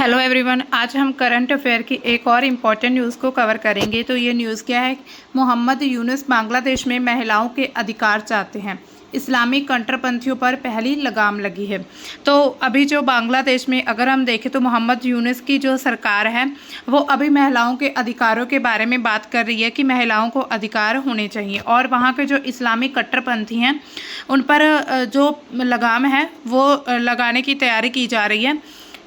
Hello everyone, आज हम current affair की एक और इम्पॉर्टेंट न्यूज़ को कवर करेंगे। तो ये न्यूज़ क्या है? मोहम्मद यूनुस बांग्लादेश में महिलाओं के अधिकार चाहते हैं, इस्लामिक कट्टरपंथियों पर पहली लगाम लगी है। तो अभी जो बांग्लादेश में अगर हम देखें तो मोहम्मद यूनुस की जो सरकार है वो अभी महिलाओं के अधिकारों के बारे में बात कर रही है कि महिलाओं को अधिकार होने चाहिए, और वहाँ के जो इस्लामिक कट्टरपंथी हैं उन पर जो लगाम है वो लगाने की तैयारी की जा रही है।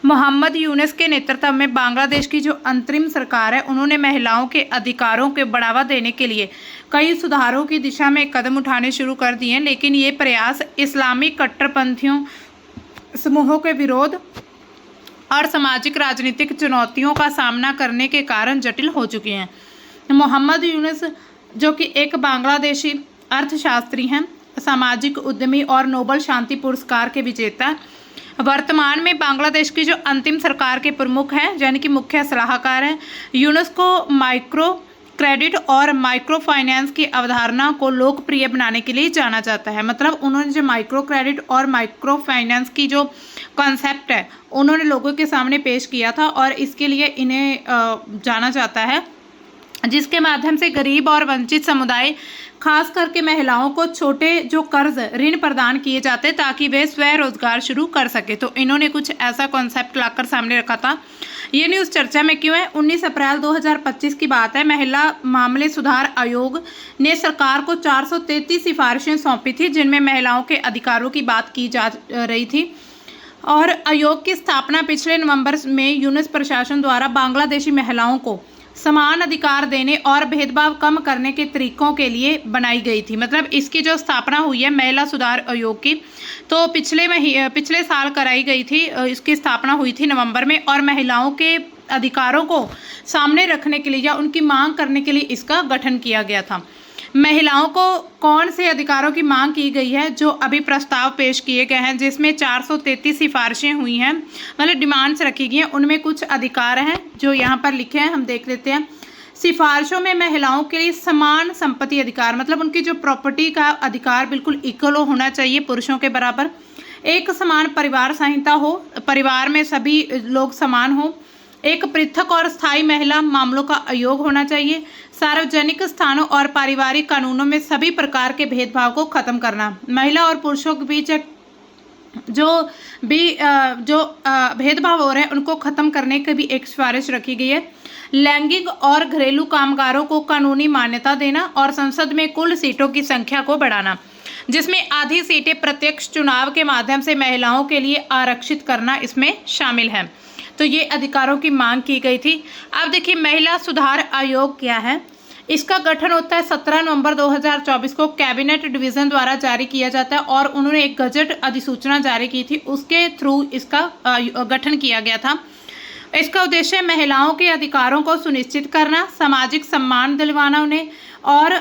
मोहम्मद यूनुस के नेतृत्व में बांग्लादेश की जो अंतरिम सरकार है उन्होंने महिलाओं के अधिकारों के बढ़ावा देने के लिए कई सुधारों की दिशा में कदम उठाने शुरू कर दिए हैं, लेकिन ये प्रयास इस्लामिक कट्टरपंथियों समूहों के विरोध और सामाजिक राजनीतिक चुनौतियों का सामना करने के कारण जटिल हो चुके हैं। मोहम्मद यूनुस जो कि एक बांग्लादेशी अर्थशास्त्री हैं, सामाजिक उद्यमी और नोबेल शांति पुरस्कार के विजेता, वर्तमान में बांग्लादेश की जो अंतिम सरकार के प्रमुख हैं यानी कि मुख्य सलाहकार हैं। यूनुस को माइक्रो क्रेडिट और माइक्रो फाइनेंस की अवधारणा को लोकप्रिय बनाने के लिए जाना जाता है। मतलब उन्होंने जो माइक्रो क्रेडिट और माइक्रो फाइनेंस की जो कॉन्सेप्ट है उन्होंने लोगों के सामने पेश किया था, और इसके लिए इन्हें जाना जाता है, जिसके माध्यम से गरीब और वंचित समुदाय खास करके महिलाओं को छोटे जो कर्ज ऋण प्रदान किए जाते ताकि वे स्वरोजगार शुरू कर सके। तो इन्होंने कुछ ऐसा कॉन्सेप्ट लाकर सामने रखा था। ये न्यूज़ चर्चा में क्यों है? 19 अप्रैल 2025 की बात है। महिला मामले सुधार आयोग ने सरकार को 433 सिफारिशें सौंपी थी, जिनमें महिलाओं के अधिकारों की बात की जा रही थी। और आयोग की स्थापना पिछले नवंबर में यूनुस प्रशासन द्वारा बांग्लादेशी महिलाओं को समान अधिकार देने और भेदभाव कम करने के तरीकों के लिए बनाई गई थी। मतलब इसकी जो स्थापना हुई है महिला सुधार आयोग की, तो पिछले साल कराई गई थी। इसकी स्थापना हुई थी नवंबर में, और महिलाओं के अधिकारों को सामने रखने के लिए या उनकी मांग करने के लिए इसका गठन किया गया था। महिलाओं को कौन से अधिकारों की मांग की गई है? जो अभी प्रस्ताव पेश किए गए हैं, जिसमें 433 सिफारिशें हुई हैं, मतलब डिमांड्स रखी गई हैं। उनमें कुछ अधिकार हैं जो यहाँ पर लिखे हैं, हम देख लेते हैं। सिफारिशों में महिलाओं के लिए समान संपत्ति अधिकार, मतलब उनकी जो प्रॉपर्टी का अधिकार बिल्कुल इक्वल होना चाहिए पुरुषों के बराबर। एक समान परिवार संहिता हो, परिवार में सभी लोग समान हो। एक पृथक और स्थायी महिला मामलों का आयोग होना चाहिए। सार्वजनिक स्थानों और पारिवारिक कानूनों में सभी प्रकार के भेदभाव को खत्म करना। महिला और पुरुषों के बीच जो भेदभाव हो रहे हैं उनको खत्म करने की भी एक सिफारिश रखी गई है। लैंगिक और घरेलू कामगारों को कानूनी मान्यता देना, और संसद में कुल सीटों की संख्या को बढ़ाना, जिसमें आधी सीटें प्रत्यक्ष चुनाव के माध्यम से महिलाओं के लिए आरक्षित करना इसमें शामिल है। तो ये अधिकारों की मांग की गई थी। अब देखिए महिला सुधार आयोग क्या है। इसका गठन होता है 17 नवंबर 2024 को कैबिनेट डिवीजन द्वारा जारी किया जाता है, और उन्होंने एक गजट अधिसूचना जारी की थी, उसके थ्रू इसका गठन किया गया था। इसका उद्देश्य महिलाओं के अधिकारों को सुनिश्चित करना, सामाजिक सम्मान दिलवाना उन्हें, और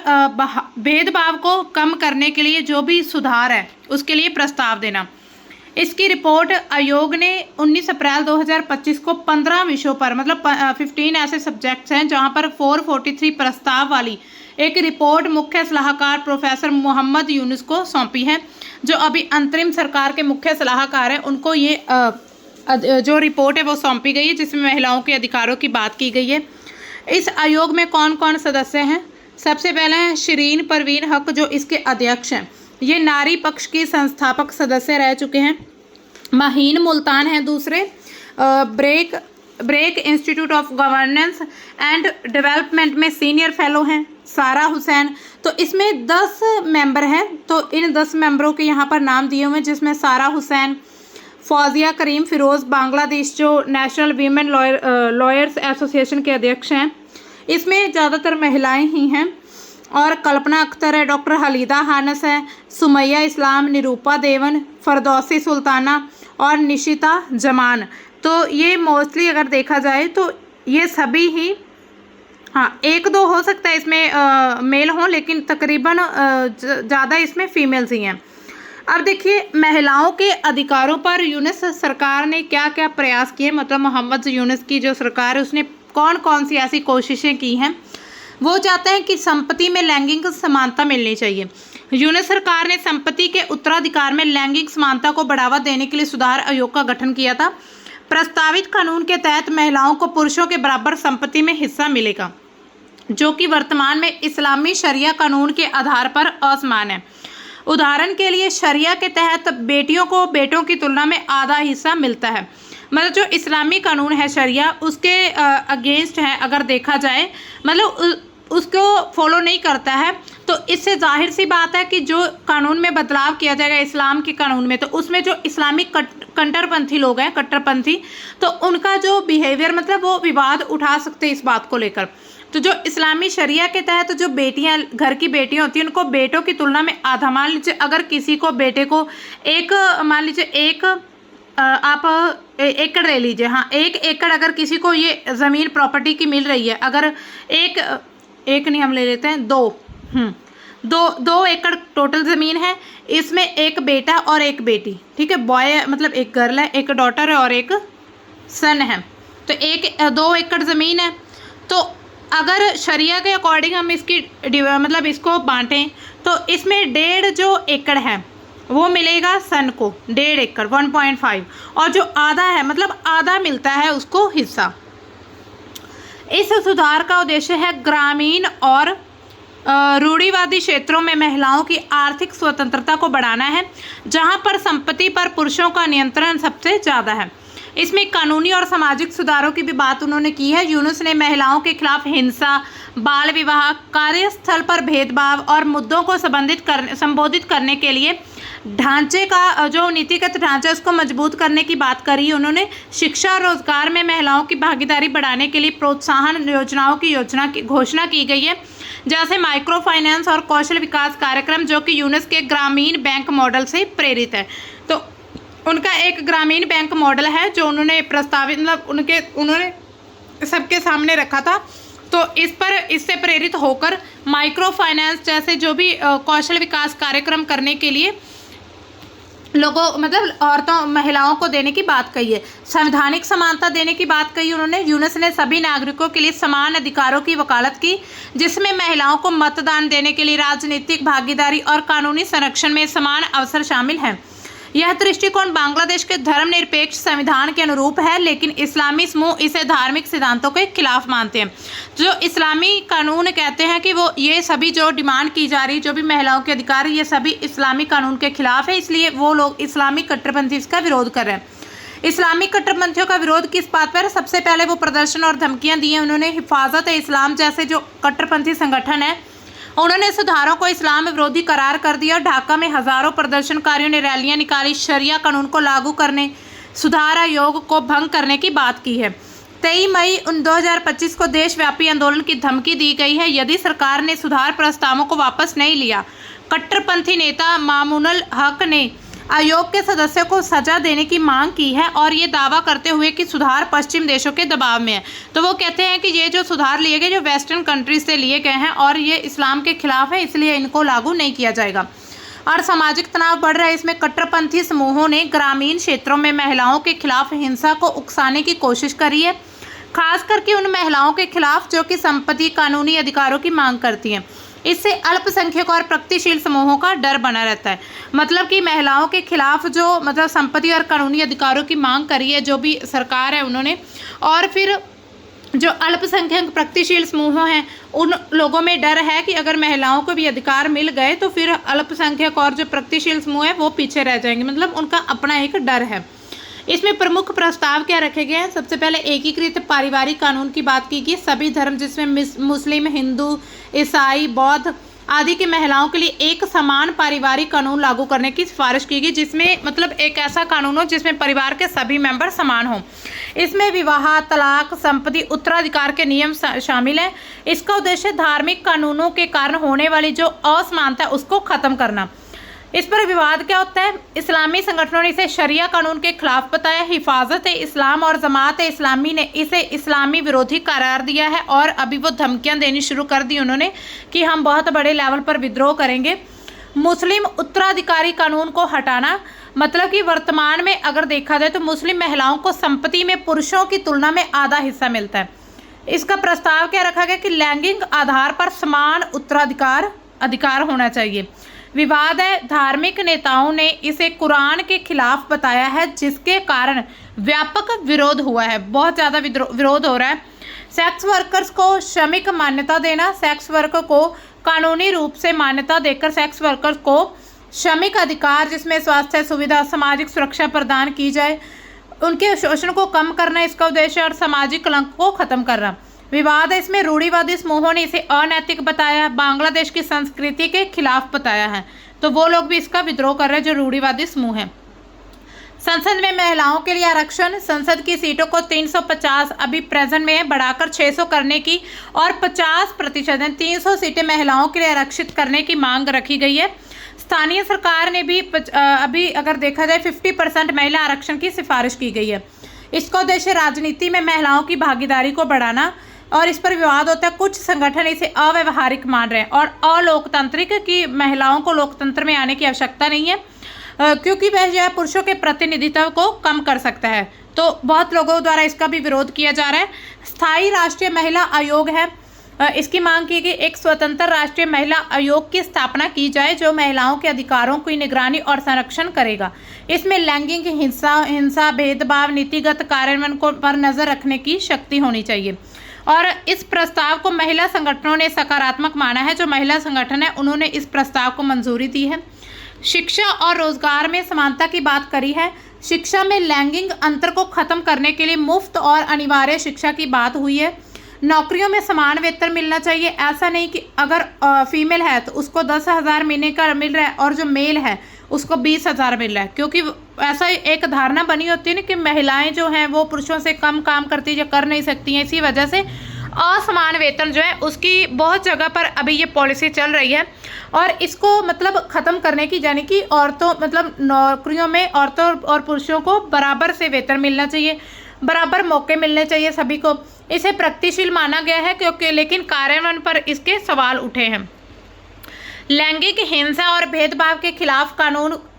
भेदभाव को कम करने के लिए जो भी सुधार है उसके लिए प्रस्ताव देना। इसकी रिपोर्ट आयोग ने 19 अप्रैल 2025 को 15 विषयों पर, मतलब 15 ऐसे सब्जेक्ट्स हैं जहां पर 443 प्रस्ताव वाली एक रिपोर्ट मुख्य सलाहकार प्रोफेसर मोहम्मद यूनुस को सौंपी है। जो अभी अंतरिम सरकार के मुख्य सलाहकार हैं उनको ये जो रिपोर्ट है वो सौंपी गई है, जिसमें महिलाओं के अधिकारों की बात की गई है। इस आयोग में कौन कौन सदस्य हैं? सबसे पहले हैं शिरीन परवीन हक, जो इसके अध्यक्ष हैं। ये नारी पक्ष की संस्थापक सदस्य रह चुके हैं। माहीन मुल्तान हैं दूसरे। BRAC institute of governance and development में सीनियर फेलो हैं। सारा हुसैन, तो इसमें 10 मेंबर हैं। तो इन 10 मेंबरों के यहाँ पर नाम दिए हुए हैं, जिसमें सारा हुसैन, फौजिया करीम फिरोज़, बांग्लादेश जो नेशनल वीमेन लॉयर्स एसोसिएशन के अध्यक्ष हैं। इसमें ज़्यादातर महिलाएं ही हैं। और कल्पना अख्तर है, डॉक्टर हलीदा हानस है, सुमैया इस्लाम, निरूपा देवन, फरदौसी सुल्ताना और निशिता जमान। तो ये मोस्टली अगर देखा जाए तो ये सभी ही, हाँ एक दो हो सकता है इसमें मेल हों, लेकिन तकरीबन ज़्यादा इसमें फीमेल्स ही हैं। अब देखिए महिलाओं के अधिकारों पर यूनुस सरकार ने क्या क्या प्रयास किए। मतलब मोहम्मद यूनुस की जो सरकार है उसने कौन कौन सी ऐसी कोशिशें की हैं। वो चाहते हैं कि संपत्ति में लैंगिक समानता मिलनी चाहिए। यूनुस सरकार ने संपत्ति के उत्तराधिकार में लैंगिक समानता को बढ़ावा देने के लिए सुधार आयोग का गठन किया था। प्रस्तावित कानून के तहत महिलाओं को पुरुषों के बराबर संपत्ति में हिस्सा मिलेगा, जो कि वर्तमान में इस्लामी शरिया कानून के आधार पर असमान है। उदाहरण के लिए शरिया के तहत बेटियों को बेटों की तुलना में आधा हिस्सा मिलता है। मतलब जो इस्लामी कानून है शरिया, उसके अगेंस्ट है अगर देखा जाए, मतलब उसको फॉलो नहीं करता है। तो इससे जाहिर सी बात है कि जो कानून में बदलाव किया जाएगा इस्लाम के कानून में, तो उसमें जो इस्लामिक कट्टरपंथी लोग हैं, कट्टरपंथी, तो उनका जो बिहेवियर, मतलब वो विवाद उठा सकते हैं इस बात को लेकर। तो जो इस्लामी शरिया के तहत जो बेटियां, घर की बेटियां होती हैं, उनको बेटों की तुलना में आधा, मान लीजिए अगर किसी को बेटे को एक, मान लीजिए एक आप एकड़ ले लीजिए, हाँ 1 एकड़ अगर किसी को ये ज़मीन प्रॉपर्टी की मिल रही है, अगर एक नहीं हम ले लेते हैं 2 एकड़ टोटल ज़मीन है, इसमें एक बेटा और एक बेटी, ठीक है, बॉय मतलब एक गर्ल है, एक डॉटर है और एक सन है, तो 2 एकड़ ज़मीन है। तो अगर शरिया के अकॉर्डिंग हम इसकी मतलब इसको बांटें तो इसमें 1.5 जो एकड़ है वो मिलेगा सन को, 1.5 एकड़ 1.5, और जो आधा है मतलब आधा मिलता है उसको हिस्सा। इस सुधार का उद्देश्य है ग्रामीण और रूढ़िवादी क्षेत्रों में महिलाओं की आर्थिक स्वतंत्रता को बढ़ाना है, जहां पर संपत्ति पर पुरुषों का नियंत्रण सबसे ज़्यादा है। इसमें कानूनी और सामाजिक सुधारों की भी बात उन्होंने की है। यूनुस ने महिलाओं के खिलाफ हिंसा, बाल विवाह, कार्यस्थल पर भेदभाव और मुद्दों को संबोधित करने के लिए ढांचे का, जो नीतिगत ढांचा उसको मजबूत करने की बात करी। उन्होंने शिक्षा और रोजगार में महिलाओं की भागीदारी बढ़ाने के लिए प्रोत्साहन योजनाओं की घोषणा की गई है, जैसे माइक्रो फाइनेंस और कौशल विकास कार्यक्रम, जो कि यूनुस के ग्रामीण बैंक मॉडल से प्रेरित है। तो उनका एक ग्रामीण बैंक मॉडल है जो उन्होंने प्रस्तावित, मतलब उन्होंने सबके सामने रखा था। तो इससे प्रेरित होकर माइक्रो फाइनेंस जैसे जो भी कौशल विकास कार्यक्रम करने के लिए लोगों, मतलब औरतों, महिलाओं को देने की बात कही है। संवैधानिक समानता देने की बात कही उन्होंने। यूनुस ने सभी नागरिकों के लिए समान अधिकारों की वकालत की, जिसमें महिलाओं को मतदान देने के लिए राजनीतिक भागीदारी और कानूनी संरक्षण में समान अवसर शामिल हैं। यह दृष्टिकोण बांग्लादेश के धर्मनिरपेक्ष संविधान के अनुरूप है, लेकिन इस्लामी समूह इसे धार्मिक सिद्धांतों के खिलाफ मानते हैं। जो इस्लामी कानून कहते हैं कि वो ये सभी जो डिमांड की जा रही, जो भी महिलाओं के अधिकार, ये सभी इस्लामी कानून के खिलाफ है, इसलिए वो लोग इस्लामी कट्टरपंथी इसका विरोध कर रहे हैं। इस्लामिक कट्टरपंथियों का विरोध किस बात पर? सबसे पहले वो प्रदर्शन और धमकियाँ दी हैं उन्होंने। हिफाजत-ए-इस्लाम जैसे जो कट्टरपंथी संगठन है, उन्होंने सुधारों को इस्लाम विरोधी करार कर दिया। ढाका में हजारों प्रदर्शनकारियों ने रैलियां निकाली, शरिया कानून को लागू करने, सुधार आयोग को भंग करने की बात की है। 23 मई 2025 को देशव्यापी आंदोलन की धमकी दी गई है यदि सरकार ने सुधार प्रस्तावों को वापस नहीं लिया। कट्टरपंथी नेता मामूनुल हक ने आयोग के सदस्यों को सजा देने की मांग की है और ये दावा करते हुए कि सुधार पश्चिम देशों के दबाव में है। तो वो कहते हैं कि ये जो सुधार लिए गए, जो वेस्टर्न कंट्रीज से लिए गए हैं और ये इस्लाम के खिलाफ है, इसलिए इनको लागू नहीं किया जाएगा। और सामाजिक तनाव बढ़ रहा है। इसमें कट्टरपंथी समूहों ने ग्रामीण क्षेत्रों में महिलाओं के खिलाफ हिंसा को उकसाने की कोशिश करी है, खास करके उन महिलाओं के खिलाफ जो कि संपत्ति, कानूनी अधिकारों की मांग करती हैं। इससे अल्पसंख्यक और प्रगतिशील समूहों का डर बना रहता है। मतलब कि महिलाओं के खिलाफ जो मतलब संपत्ति और कानूनी अधिकारों की मांग करी है जो भी सरकार है उन्होंने, और फिर जो अल्पसंख्यक प्रगतिशील समूह हैं उन लोगों में डर है कि अगर महिलाओं को भी अधिकार मिल गए तो फिर अल्पसंख्यक और जो प्रगतिशील समूह है वो पीछे रह जाएंगे। मतलब उनका अपना एक डर है। इसमें प्रमुख प्रस्ताव क्या रखे गए हैं? सबसे पहले एकीकृत पारिवारिक कानून की बात की गई। सभी धर्म जिसमें मुस्लिम, हिंदू, ईसाई, बौद्ध आदि की महिलाओं के लिए एक समान पारिवारिक कानून लागू करने की सिफारिश की गई, जिसमें मतलब एक ऐसा कानून हो जिसमें परिवार के सभी मेंबर समान हों। इसमें विवाह, तलाक, संपत्ति, उत्तराधिकार के नियम शामिल हैं। इसका उद्देश्य धार्मिक कानूनों के कारण होने वाली जो असमानता है उसको खत्म करना। इस पर विवाद क्या होता है? इस्लामी संगठनों ने इसे शरिया कानून के खिलाफ बताया। हिफाजत-ए-इस्लाम और जमात-ए-इस्लामी ने इसे इस्लामी विरोधी करार दिया है और अभी वो धमकियां देनी शुरू कर दी उन्होंने कि हम बहुत बड़े लेवल पर विद्रोह करेंगे। मुस्लिम उत्तराधिकारी कानून को हटाना, मतलब कि वर्तमान में अगर देखा जाए तो मुस्लिम महिलाओं को संपत्ति में पुरुषों की तुलना में आधा हिस्सा मिलता है। इसका प्रस्ताव क्या रखा गया कि लैंगिक आधार पर समान उत्तराधिकार होना चाहिए। विवाद है। धार्मिक नेताओं ने इसे कुरान के खिलाफ बताया है, जिसके कारण व्यापक विरोध हुआ है। बहुत ज़्यादा विरोध हो रहा है। सेक्स वर्कर्स को श्रमिक मान्यता देना, सेक्स वर्कर को कानूनी रूप से मान्यता देकर सेक्स वर्कर्स को श्रमिक अधिकार, जिसमें स्वास्थ्य सुविधा, सामाजिक सुरक्षा प्रदान की जाए, उनके शोषण को कम करना इसका उद्देश्य है, और सामाजिक कलंक को खत्म करना। विवाद है इसमें। रूढ़िवादी समूहों ने इसे अनैतिक बताया, बांग्लादेश की संस्कृति के खिलाफ बताया है, तो वो लोग भी इसका विद्रोह कर रहे हैं जो रूढ़िवादी समूह हैं। संसद में महिलाओं के लिए आरक्षण, संसद की सीटों को 350 अभी प्रेजेंट में बढ़ाकर 600 करने की और 50% 300 सीटें महिलाओं के लिए आरक्षित करने की मांग रखी गई है। स्थानीय सरकार ने भी अभी अगर देखा जाए 50% महिला आरक्षण की सिफारिश की गई है। इसका उद्देश्य राजनीति में महिलाओं की भागीदारी को बढ़ाना, और इस पर विवाद होता है। कुछ संगठन इसे अव्यवहारिक मान रहे हैं और अलोकतांत्रिक, की महिलाओं को लोकतंत्र में आने की आवश्यकता नहीं है, क्योंकि वह जो है पुरुषों के प्रतिनिधित्व को कम कर सकता है। तो बहुत लोगों द्वारा इसका भी विरोध किया जा रहा है। स्थायी राष्ट्रीय महिला आयोग है, इसकी मांग की गई एक स्वतंत्र राष्ट्रीय महिला आयोग की स्थापना की जाए जो महिलाओं के अधिकारों की निगरानी और संरक्षण करेगा। इसमें लैंगिक हिंसा, भेदभाव, नीतिगत कार्यान्वयन को पर नजर रखने की शक्ति होनी चाहिए। और इस प्रस्ताव को महिला संगठनों ने सकारात्मक माना है। जो महिला संगठन है उन्होंने इस प्रस्ताव को मंजूरी दी है। शिक्षा और रोजगार में समानता की बात करी है। शिक्षा में लैंगिक अंतर को खत्म करने के लिए मुफ्त और अनिवार्य शिक्षा की बात हुई है। नौकरियों में समान वेतन मिलना चाहिए। ऐसा नहीं कि अगर फीमेल है तो उसको 10,000 महीने का मिल रहा है और जो मेल है उसको 20,000 मिल रहा है, क्योंकि ऐसा एक धारणा बनी होती है ना कि महिलाएं जो हैं वो पुरुषों से कम काम करती या कर नहीं सकती हैं। इसी वजह से असमान वेतन जो है उसकी बहुत जगह पर अभी ये पॉलिसी चल रही है, और इसको मतलब ख़त्म करने की, यानी कि औरतों मतलब नौकरियों में औरतों और पुरुषों को बराबर से वेतन मिलना चाहिए, बराबर मौके मिलने चाहिए सभी को। इसे प्रगतिशील माना गया है, क्योंकि लेकिन कार्यान्वयन पर इसके सवाल उठे हैं। लैंगिक हिंसा और भेदभाव के खिलाफ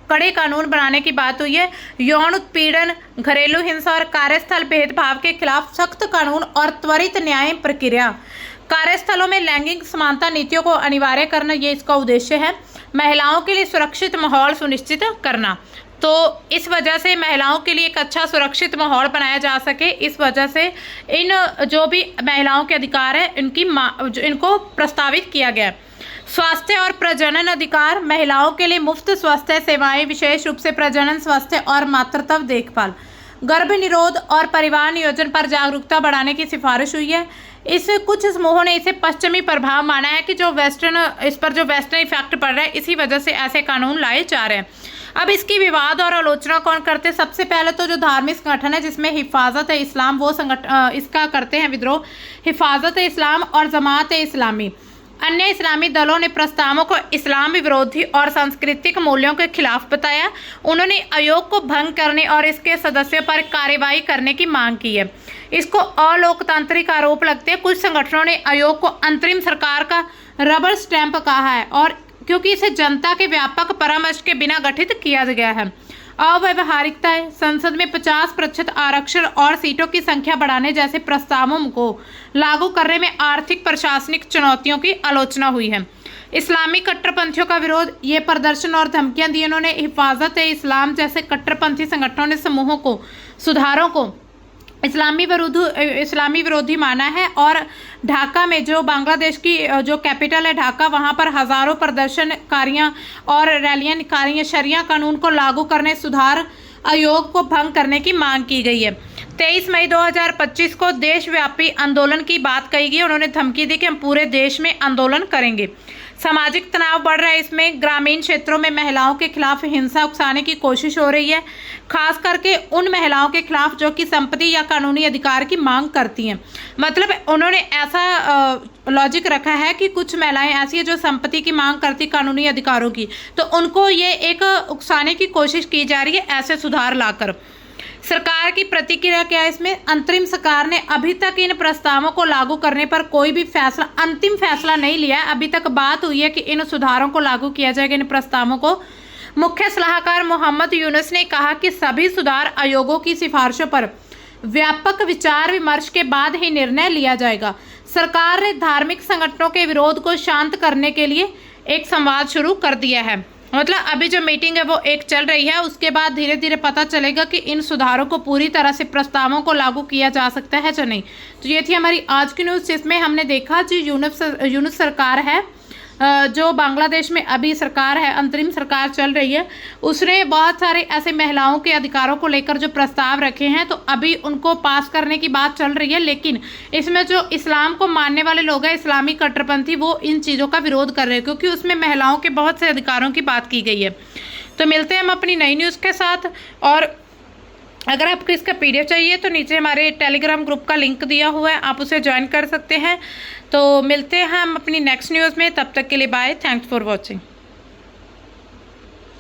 कड़े कानून बनाने की बात हुई है। यौन उत्पीड़न, घरेलू हिंसा और कार्यस्थल भेदभाव के खिलाफ सख्त कानून और त्वरित न्याय प्रक्रिया। कार्यस्थलों में लैंगिक समानता नीतियों को अनिवार्य करना, ये इसका उद्देश्य है। महिलाओं के लिए सुरक्षित माहौल सुनिश्चित करना, तो इस वजह से महिलाओं के लिए एक अच्छा सुरक्षित माहौल बनाया जा सके, इस वजह से इन जो भी महिलाओं के अधिकार है इनको प्रस्तावित किया गया है। स्वास्थ्य और प्रजनन अधिकार, महिलाओं के लिए मुफ्त स्वास्थ्य सेवाएं, विशेष रूप से प्रजनन स्वास्थ्य और मातृत्व देखभाल। गर्भ निरोध और परिवार नियोजन पर जागरूकता बढ़ाने की सिफारिश हुई है। इस कुछ समूहों ने इसे पश्चिमी प्रभाव माना है कि इस पर जो वेस्टर्न इफेक्ट पड़ रहा है, इसी वजह से ऐसे कानून लाए जा रहे हैं। अब इसकी विवाद और आलोचना कौन करते हैं? सबसे पहले तो जो धार्मिक संगठन है जिसमें हिफाजत ए इस्लाम, वो इसका करते हैं विद्रोह। हिफाजत ए इस्लाम और जमात ए इस्लामी, अन्य इस्लामी दलों ने प्रस्तावों को इस्लाम विरोधी और सांस्कृतिक मूल्यों के खिलाफ बताया। उन्होंने आयोग को भंग करने और इसके सदस्यों पर कार्रवाई करने की मांग की है। इसको अलोकतांत्रिक आरोप लगते हैं। कुछ संगठनों ने आयोग को अंतरिम सरकार का रबर स्टैंप कहा है, और क्योंकि इसे जनता के व्यापक परामर्श के बिना गठित किया गया है। अव्यवहारिकता है। संसद में 50% आरक्षण और सीटों की संख्या बढ़ाने जैसे प्रस्तावों को लागू करने में आर्थिक प्रशासनिक चुनौतियों की आलोचना हुई है। इस्लामी कट्टरपंथियों का विरोध, ये प्रदर्शन और धमकियां दी। उन्होंने हिफाजत ए इस्लाम जैसे कट्टरपंथी संगठनों ने समूहों को, सुधारों को इस्लामी विरोधी माना है। और ढाका में, जो बांग्लादेश की जो कैपिटल है ढाका, वहां पर हजारों प्रदर्शनकारियां और रैलियां निकाली। शरिया कानून को लागू करने, सुधार आयोग को भंग करने की मांग की गई है। 23 मई 2025 को देशव्यापी आंदोलन की बात कही गई। उन्होंने धमकी दी कि हम पूरे देश में आंदोलन करेंगे। सामाजिक तनाव बढ़ रहा है। इसमें ग्रामीण क्षेत्रों में महिलाओं के खिलाफ हिंसा उकसाने की कोशिश हो रही है, खास करके उन महिलाओं के खिलाफ जो कि संपत्ति या कानूनी अधिकार की मांग करती हैं। मतलब उन्होंने ऐसा लॉजिक रखा है कि कुछ महिलाएं ऐसी है जो संपत्ति की मांग करती, कानूनी अधिकारों की, तो उनको ये एक उकसाने की कोशिश की जा रही है ऐसे सुधार लाकर। सरकार की प्रतिक्रिया क्या है इसमें? अंतरिम सरकार ने अभी तक इन प्रस्तावों को लागू करने पर कोई भी अंतिम फैसला नहीं लिया है। अभी तक बात हुई है कि इन सुधारों को लागू किया जाएगा, इन प्रस्तावों को। मुख्य सलाहकार मोहम्मद यूनुस ने कहा कि सभी सुधार आयोगों की सिफारिशों पर व्यापक विचार विमर्श के बाद ही निर्णय लिया जाएगा। सरकार ने धार्मिक संगठनों के विरोध को शांत करने के लिए एक संवाद शुरू कर दिया है। मतलब अभी जो मीटिंग है वो एक चल रही है, उसके बाद धीरे धीरे पता चलेगा कि इन सुधारों को पूरी तरह से प्रस्तावों को लागू किया जा सकता है या नहीं। तो ये थी हमारी आज की न्यूज़, जिसमें हमने देखा जो यूनुस सरकार है, जो बांग्लादेश में अभी सरकार है, अंतरिम सरकार चल रही है, उसने बहुत सारे ऐसे महिलाओं के अधिकारों को लेकर जो प्रस्ताव रखे हैं, तो अभी उनको पास करने की बात चल रही है। लेकिन इसमें जो इस्लाम को मानने वाले लोग हैं, इस्लामी कट्टरपंथी, वो इन चीज़ों का विरोध कर रहे हैं, क्योंकि उसमें महिलाओं के बहुत से अधिकारों की बात की गई है। तो मिलते हैं हम अपनी नई न्यूज़ के साथ, और अगर आपको इसका PDF चाहिए तो नीचे हमारे टेलीग्राम ग्रुप का लिंक दिया हुआ है, आप उसे ज्वाइन कर सकते हैं। तो मिलते हैं हम अपनी नेक्स्ट न्यूज़ में, तब तक के लिए बाय, थैंक्स फॉर वॉचिंग।